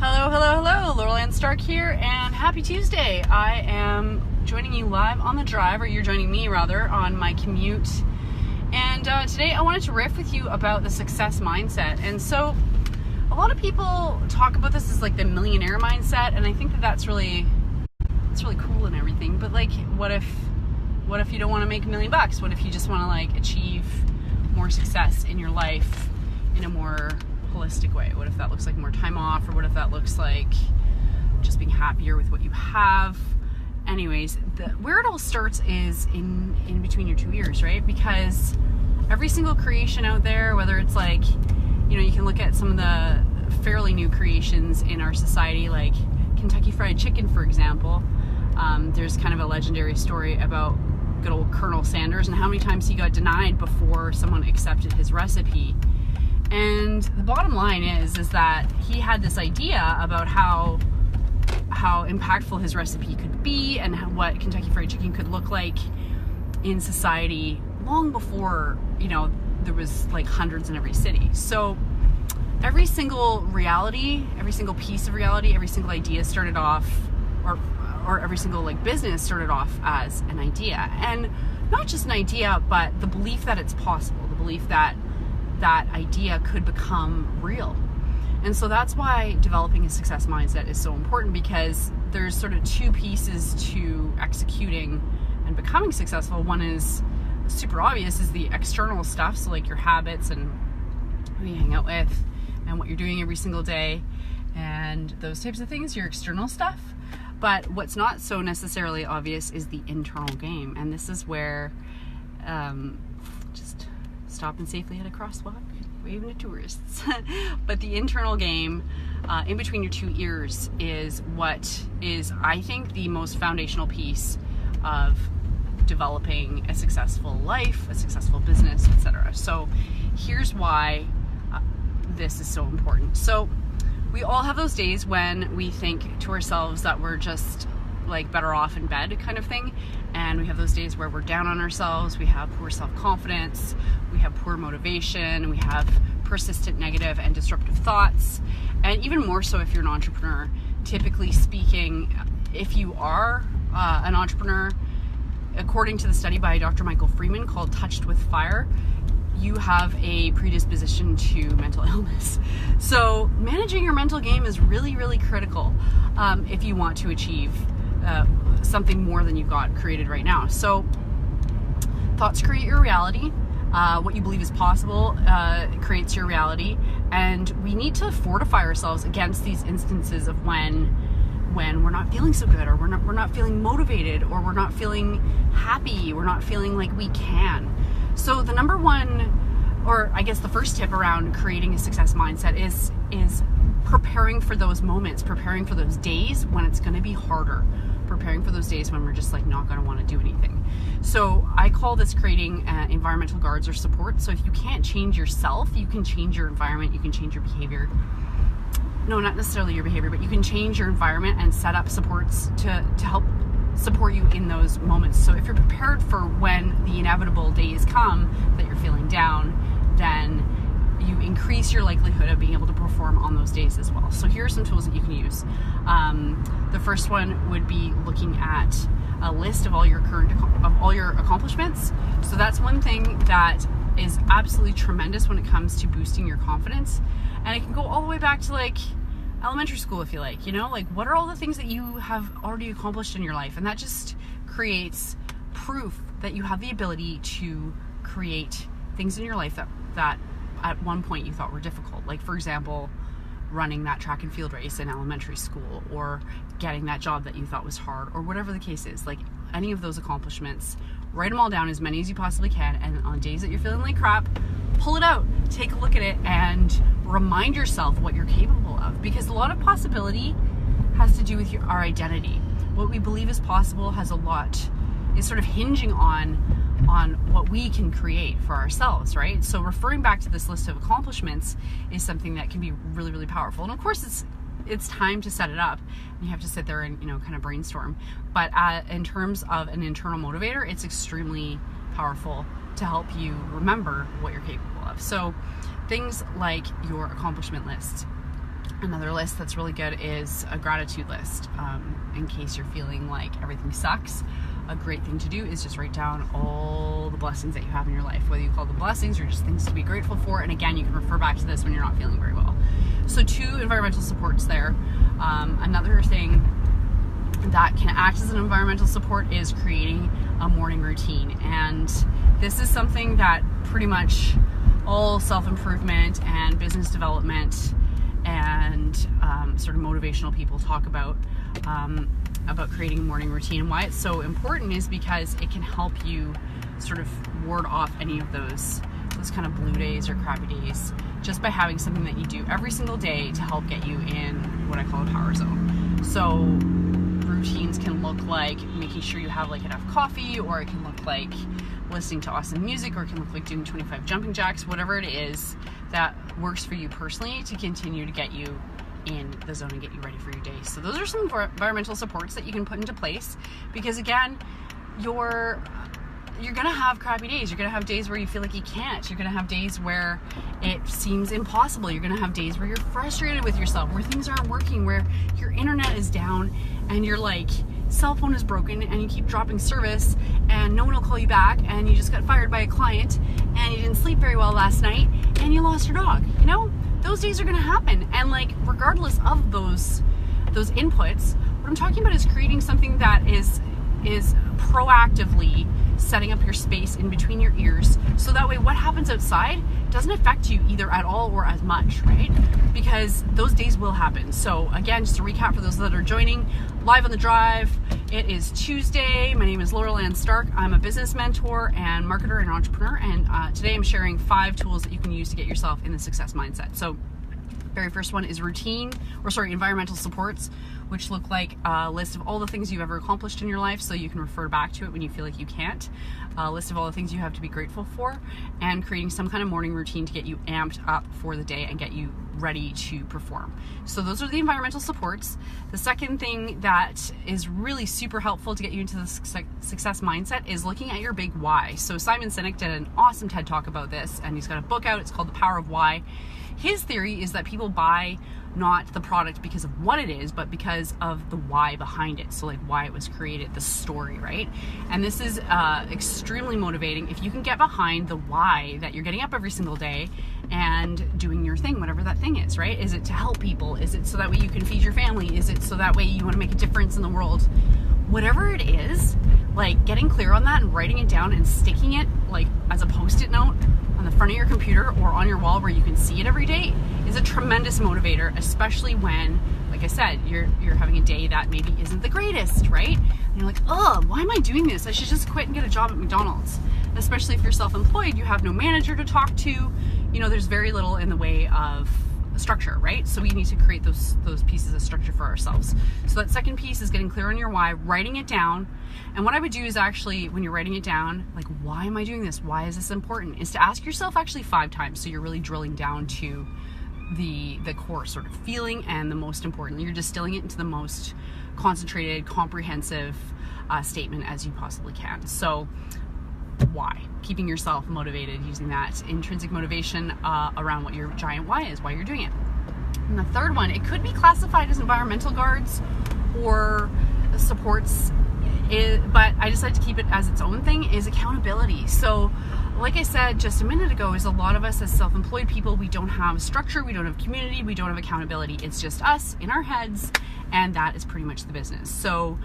Hello, Laurel Stark here, and happy Tuesday. I am joining you live on the drive, or you're joining me rather, on my commute. And today I wanted to riff with you about the success mindset. And so a lot of people talk about this as like the millionaire mindset, and I think that that's really cool and everything. But like, what if you don't want to make $1 million? What if you just want to like achieve more success in your life in a more holistic way? What if that looks like more time off, or what if that looks like just being happier with what you have? Anyways, where it all starts is in between your 2 ears, right? Because every single creation out there, whether it's like, you can look at some of the fairly new creations in our society, like Kentucky Fried Chicken, for example. There's kind of a legendary story about good old Colonel Sanders and how many times he got denied before someone accepted his recipe. And the bottom line is that he had this idea about how impactful his recipe could be and what Kentucky Fried Chicken could look like in society long before, there was like hundreds in every city. So every single reality, every single piece of reality, every single idea started off, or every single like business started off as an idea. And not just an idea, but the belief that it's possible, the belief that idea could become real. And so that's why developing a success mindset is so important, because there's sort of two pieces to executing and becoming successful. One is super obvious, is the external stuff, so like your habits and who you hang out with and what you're doing every single day and those types of things, your external stuff. But what's not so necessarily obvious is the internal game. And this is where just stopping safely at a crosswalk, waving to tourists. But the internal game in between your 2 ears is what is, I think, the most foundational piece of developing a successful life, a successful business, etc. So here's why this is so important. So we all have those days when we think to ourselves that we're just like better off in bed kind of thing. And we have those days where we're down on ourselves, we have poor self-confidence, we have poor motivation, we have persistent negative and disruptive thoughts. And even more so if you're an entrepreneur. Typically speaking, if you are an entrepreneur, according to the study by Dr. Michael Freeman called Touched with Fire, you have a predisposition to mental illness. So managing your mental game is really, really critical if you want to achieve something more than you've got created right now. So thoughts create your reality. What you believe is possible creates your reality. And we need to fortify ourselves against these instances of when we're not feeling so good, or we're not feeling motivated, or we're not feeling happy, we're not feeling like we can. So the number one, or I guess the first tip around creating a success mindset is preparing for those moments, preparing for those days when it's going to be harder, preparing for those days when we're just like not going to want to do anything. So I call this creating environmental guards or support. So if you can't change yourself, you can change your environment, you can change your behavior. No, not necessarily your behavior, but you can change your environment and set up supports to help support you in those moments. So if you're prepared for when the inevitable days come that you're feeling down, then you increase your likelihood of being able to perform on those days as well. So here are some tools that you can use. The first one would be looking at a list of all your accomplishments. So that's one thing that is absolutely tremendous when it comes to boosting your confidence. And it can go all the way back to like elementary school, if you like, like what are all the things that you have already accomplished in your life? And that just creates proof that you have the ability to create things in your life that at one point you thought were difficult. Like, for example, running that track and field race in elementary school, or getting that job that you thought was hard, or whatever the case is. Like any of those accomplishments, write them all down, as many as you possibly can, and on days that you're feeling like crap, pull it out, take a look at it, and remind yourself what you're capable of. Because a lot of possibility has to do with our identity. What we believe is possible is sort of hinging on what we can create for ourselves, right? So referring back to this list of accomplishments is something that can be really, really powerful. And of course, it's time to set it up. You have to sit there and kind of brainstorm. But in terms of an internal motivator, it's extremely powerful to help you remember what you're capable of. So things like your accomplishment list. Another list that's really good is a gratitude list. In case you're feeling like everything sucks, a great thing to do is just write down all the blessings that you have in your life, whether you call them blessings or just things to be grateful for. And again, you can refer back to this when you're not feeling very well. So 2 environmental supports there. Another thing that can act as an environmental support is creating a morning routine. And this is something that pretty much all self-improvement and business development and sort of motivational people talk about creating a morning routine. And why it's so important is because it can help you sort of ward off any of those kind of blue days or crappy days, just by having something that you do every single day to help get you in what I call a power zone. So routines can look like making sure you have like enough coffee, or it can look like listening to awesome music, or it can look like doing 25 jumping jacks, whatever it is that works for you personally to continue to get you in the zone and get you ready for your day. So those are some environmental supports that you can put into place, because again, you're gonna have crappy days. You're gonna have days where you feel like you can't. You're gonna have days where it seems impossible. You're gonna have days where you're frustrated with yourself, where things aren't working, where your internet is down and your cell phone is broken and you keep dropping service and no one will call you back, and you just got fired by a client and you didn't sleep very well last night and you lost your dog. Those days are gonna happen. And regardless of those inputs, what I'm talking about is creating something that is proactively setting up your space in between your ears, so that way what happens outside doesn't affect you either at all or as much, right? Because those days will happen. So again, just to recap for those that are joining live on the drive, it is Tuesday. My name is Laurel Ann Stark. I'm a business mentor and marketer and entrepreneur, and today I'm sharing 5 tools that you can use to get yourself in the success mindset. So very first one is environmental supports, which look like a list of all the things you've ever accomplished in your life, so you can refer back to it when you feel like you can't. A list of all the things you have to be grateful for, and creating some kind of morning routine to get you amped up for the day and get you ready to perform. So those are the environmental supports. The second thing that is really super helpful to get you into the success mindset is looking at your big why. So Simon Sinek did an awesome TED Talk about this, and he's got a book out. It's called The Power of Why. His theory is that people buy not the product because of what it is, but because of the why behind it. So why it was created, the story, right? And this is extremely motivating if you can get behind the why that you're getting up every single day and doing your thing, whatever that thing is, right? Is it to help people? Is it so that way you can feed your family? Is it so that way you want to make a difference in the world? Whatever it is, getting clear on that and writing it down and sticking it as a post-it note on the front of your computer or on your wall where you can see it every day is a tremendous motivator, especially when, like I said, you're having a day that maybe isn't the greatest, right? And you're like, oh, why am I doing this? I should just quit and get a job at McDonald's. Especially if you're self-employed, you have no manager to talk to. There's very little in the way of structure, right? So we need to create those pieces of structure for ourselves. So that second piece is getting clear on your why, writing it down. And what I would do is actually, when you're writing it down, why am I doing this? Why is this important? Is to ask yourself actually 5 times. So you're really drilling down to the core sort of feeling, and the most important, you're distilling it into the most concentrated, comprehensive statement as you possibly can. So why? Keeping yourself motivated, using that intrinsic motivation around what your giant why is, why you're doing it. And the third one, it could be classified as environmental guards or supports, but I decided to keep it as its own thing, is accountability. So like I said just a minute ago, is a lot of us as self-employed people, we don't have structure, we don't have community, we don't have accountability. It's just us in our heads, and that is pretty much the business. So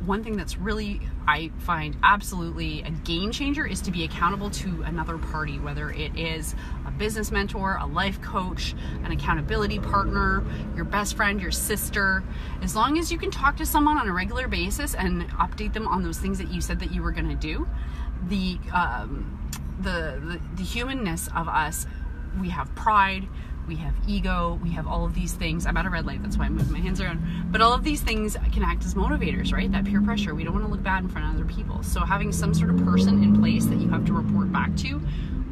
one thing that's really, I find absolutely a game changer, is to be accountable to another party, whether it is a business mentor, a life coach, an accountability partner, your best friend, your sister. As long as you can talk to someone on a regular basis and update them on those things that you said that you were going to do, the humanness of us, we have pride, we have ego, we have all of these things. I'm at a red light, that's why I'm moving my hands around. But all of these things can act as motivators, right? That peer pressure. We don't want to look bad in front of other people. So having some sort of person in place that you have to report back to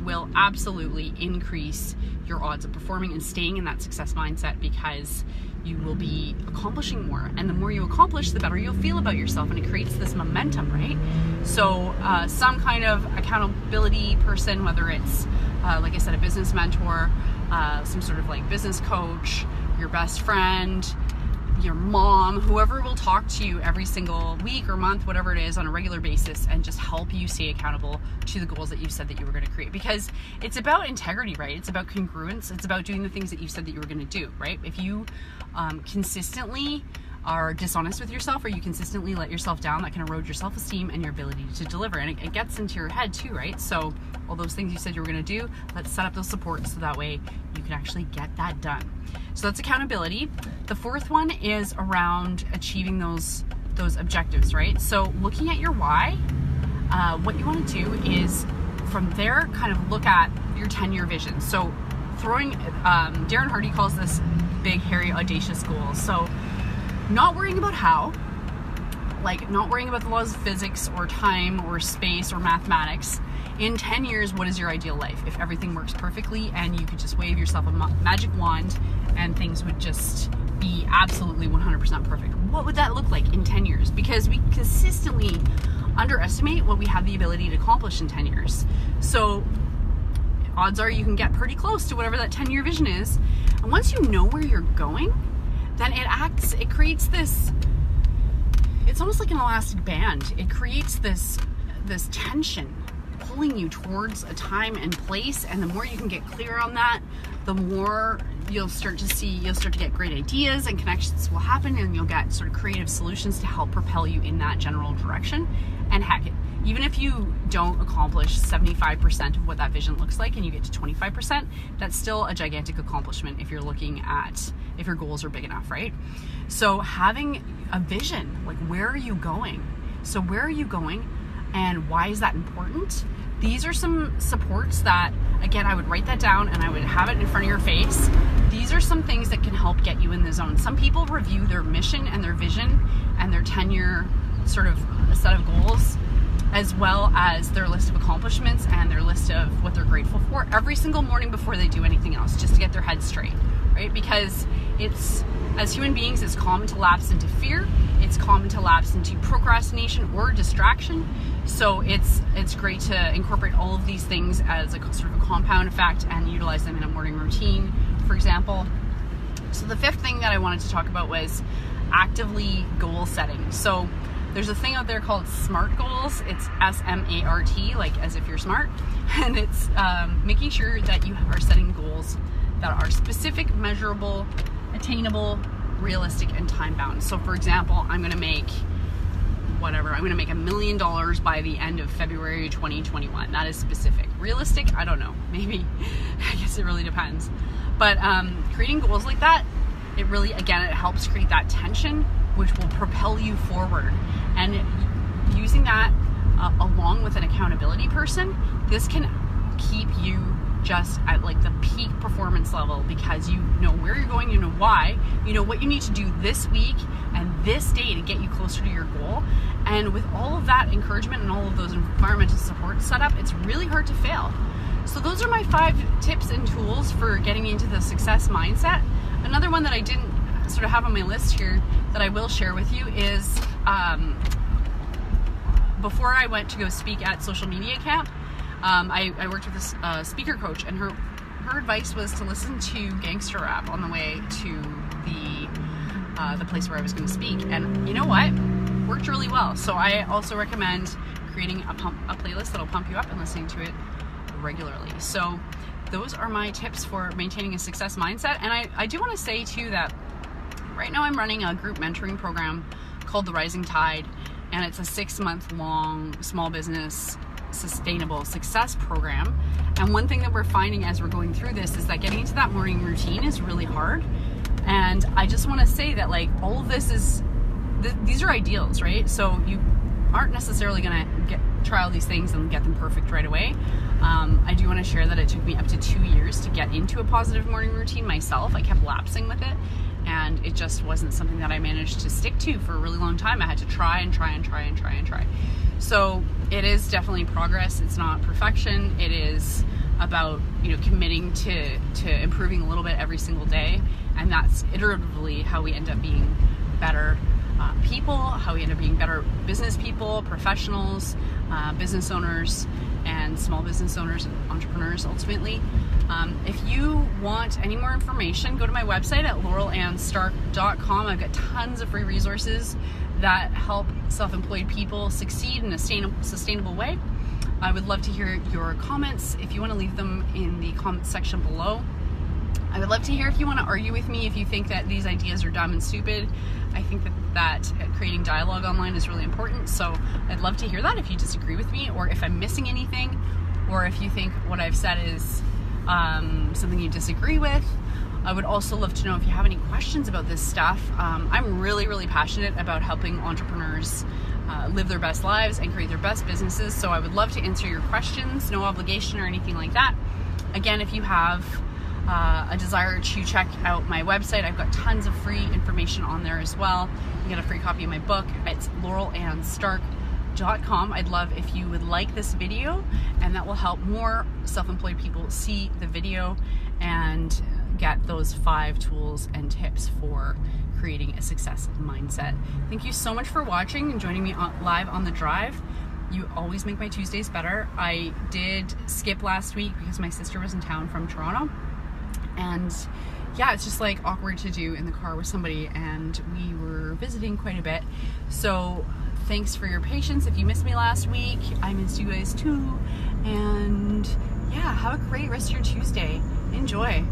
will absolutely increase your odds of performing and staying in that success mindset, because you will be accomplishing more. And the more you accomplish, the better you'll feel about yourself, and it creates this momentum, right? So some kind of accountability person, whether it's, like I said, a business mentor, some sort of business coach, your best friend, your mom, whoever will talk to you every single week or month, whatever it is, on a regular basis, and just help you stay accountable to the goals that you said that you were going to create. Because it's about integrity, right? It's about congruence. It's about doing the things that you said that you were going to do, right? If you consistently are dishonest with yourself, or you consistently let yourself down, that can erode your self-esteem and your ability to deliver. And it gets into your head too, right? So all those things you said you were going to do, let's set up those supports so that way you can actually get that done. So that's accountability. The fourth one is around achieving those objectives, right? So looking at your why, what you want to do is from there kind of look at your 10-year vision. So throwing, Darren Hardy calls this big, hairy, audacious goals. So not worrying about how, like not worrying about the laws of physics or time or space or mathematics. In 10 years, what is your ideal life? If everything works perfectly and you could just wave yourself a magic wand and things would just be absolutely 100% perfect. What would that look like in 10 years? Because we consistently underestimate what we have the ability to accomplish in 10 years. So odds are you can get pretty close to whatever that 10-year vision is. And once you know where you're going, then it creates this, it's almost like an elastic band. It creates this tension pulling you towards a time and place, and the more you can get clear on that, the more you'll start to get great ideas and connections will happen, and you'll get sort of creative solutions to help propel you in that general direction. And heck, even if you don't accomplish 75% of what that vision looks like and you get to 25%, that's still a gigantic accomplishment if you're looking at if your goals are big enough, right? So having a vision, like where are you going? So where are you going and why is that important? These are some supports that, again, I would write that down and I would have it in front of your face. These are some things that can help get you in the zone. Some people review their mission and their vision and their 10-year sort of set of goals, as well as their list of accomplishments and their list of what they're grateful for every single morning before they do anything else, just to get their head straight, right? Because it's, as human beings, it's common to lapse into fear. It's common to lapse into procrastination or distraction. So it's great to incorporate all of these things as a sort of a compound effect and utilize them in a morning routine, for example. So the fifth thing that I wanted to talk about was actively goal setting. So there's a thing out there called SMART goals. It's SMART, like as if you're smart. And it's making sure that you are setting goals that are specific, measurable, attainable, realistic, and time-bound. So for example, I'm going to make $1 million by the end of February 2021. That is specific. Realistic? I don't know. Maybe. I guess it really depends. But creating goals like that, it really, again, it helps create that tension, which will propel you forward. And using that along with an accountability person, this can keep you just at like the peak performance level, because you know where you're going, you know why, you know what you need to do this week and this day to get you closer to your goal. And with all of that encouragement and all of those environmental support set up, it's really hard to fail. So those are my 5 tips and tools for getting into the success mindset. Another one that I didn't sort of have on my list here that I will share with you is before I went to go speak at Social Media Camp, I worked with a speaker coach, and her advice was to listen to gangster rap on the way to the place where I was going to speak. And you know what? Worked really well. So I also recommend creating a playlist that'll pump you up and listening to it regularly. So those are my tips for maintaining a success mindset. And I do want to say too that right now I'm running a group mentoring program called The Rising Tide, and it's a 6-month long small business sustainable success program. And one thing that we're finding as we're going through this is that getting into that morning routine is really hard. And I just want to say that, like, all of this is, these are ideals, right? So you aren't necessarily going to try all these things and get them perfect right away. I do want to share that it took me up to 2 years to get into a positive morning routine myself. I kept lapsing with it, and it just wasn't something that I managed to stick to for a really long time. I had to try and try and try and try and try. So it is definitely progress. It's not perfection. It is about, committing to improving a little bit every single day. And that's iteratively how we end up being better people, how we end up being better business people, professionals, business owners, and small business owners and entrepreneurs ultimately. If you want any more information, go to my website at laurelandstark.com. I've got tons of free resources that help self-employed people succeed in a sustainable way. I would love to hear your comments. If you want to leave them in the comments section below. I would love to hear if you want to argue with me, if you think that these ideas are dumb and stupid. I think that creating dialogue online is really important, so I'd love to hear that if you disagree with me, or if I'm missing anything, or if you think what I've said is something you disagree with. I would also love to know if you have any questions about this stuff. I'm really, really passionate about helping entrepreneurs live their best lives and create their best businesses, so I would love to answer your questions, no obligation or anything like that. Again, if you have a desire to check out my website, I've got tons of free information on there as well. You get a free copy of my book. It's laurelandstark.com. I'd love if you would like this video, and that will help more self-employed people see the video and get those 5 tools and tips for creating a success mindset. Thank you so much for watching and joining me live on The Drive. You always make my Tuesdays better. I did skip last week because my sister was in town from Toronto, and yeah, it's just like awkward to do in the car with somebody, and we were visiting quite a bit. So thanks for your patience. If you missed me last week, I missed you guys too. And yeah, have a great rest of your Tuesday. Enjoy.